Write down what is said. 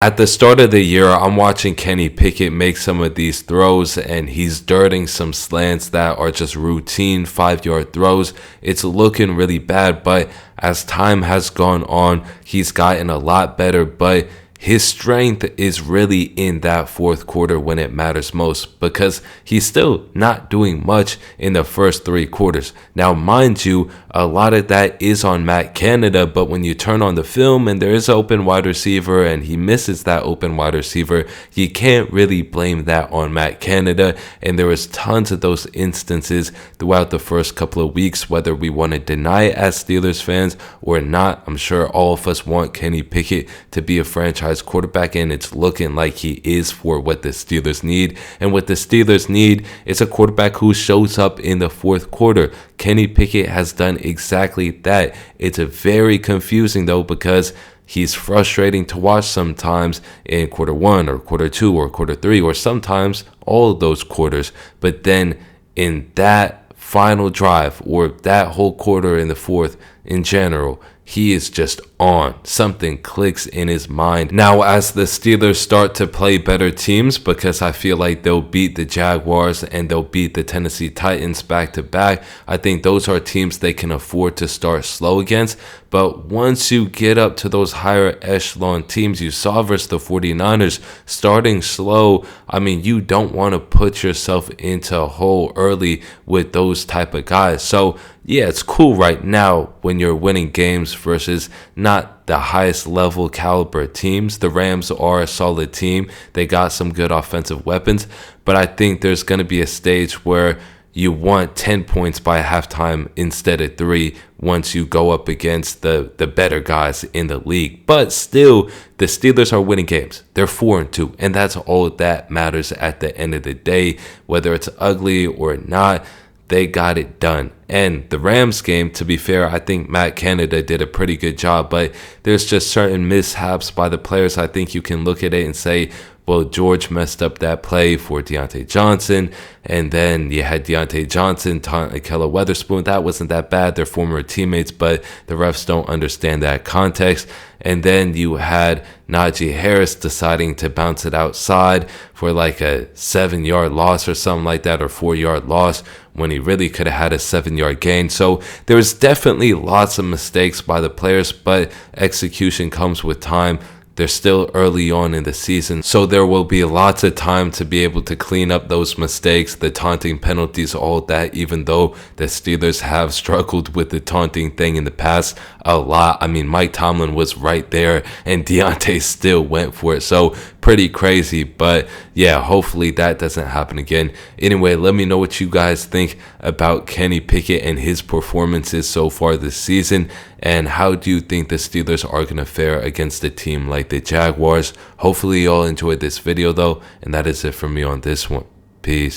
At the start of the year, I'm watching Kenny Pickett make some of these throws, and he's dirting some slants that are just routine 5-yard throws. It's looking really bad, but as time has gone on, he's gotten a lot better, but his strength is really in that fourth quarter when it matters most, because he's still not doing much in the first 3 quarters. Now, mind you, a lot of that is on Matt Canada, but when you turn on the film and there is an open wide receiver and he misses that open wide receiver, you can't really blame that on Matt Canada. And there was tons of those instances throughout the first couple of weeks, whether we want to deny it as Steelers fans or not. I'm sure all of us want Kenny Pickett to be a franchise quarterback, and it's looking like he is for what the Steelers need. And what the Steelers need is a quarterback who shows up in the fourth quarter. Kenny Pickett has done exactly that. It's a very confusing though, because he's frustrating to watch sometimes in quarter 1 or quarter 2 or quarter 3 or sometimes all of those quarters. But then in that final drive or that whole quarter in the fourth in general, he is just on. Something clicks in his mind. Now, as the Steelers start to play better teams, because I feel like they'll beat the Jaguars and they'll beat the Tennessee Titans back to back, I think those are teams they can afford to start slow against. But once you get up to those higher echelon teams, you saw versus the 49ers, starting slow, I mean, you don't want to put yourself into a hole early with those type of guys. So yeah, it's cool right now when you're winning games versus not the highest level caliber teams. The Rams are a solid team. They got some good offensive weapons, but I think there's going to be a stage where you want 10 points by halftime instead of 3 once you go up against the better guys in the league. But still, the Steelers are winning games. They're 4-2, and that's all that matters at the end of the day. Whether it's ugly or not, they got it done. And the Rams game, to be fair, I think Matt Canada did a pretty good job, but there's just certain mishaps by the players. I think you can look at it and say, well, George messed up that play for Deontay Johnson, and then you had Deontay Johnson taunt Ahkello Witherspoon. That wasn't that bad. They're former teammates, but the refs don't understand that context. And then you had Najee Harris deciding to bounce it outside for like a 7-yard loss or something like that, or 4-yard loss, when he really could have had a 7-yard gain. So there was definitely lots of mistakes by the players, but execution comes with time. They're still early on in the season, so there will be lots of time to be able to clean up those mistakes, the taunting penalties, all that, even though the Steelers have struggled with the taunting thing in the past a lot. I mean, Mike Tomlin was right there, and Deontay still went for it, so pretty crazy. But yeah, hopefully that doesn't happen again. Anyway, let me know what you guys think about Kenny Pickett and his performances so far this season, and how do you think the Steelers are going to fare against a team like the Jaguars? Hopefully you all enjoyed this video though, and that is it for me on this one. Peace.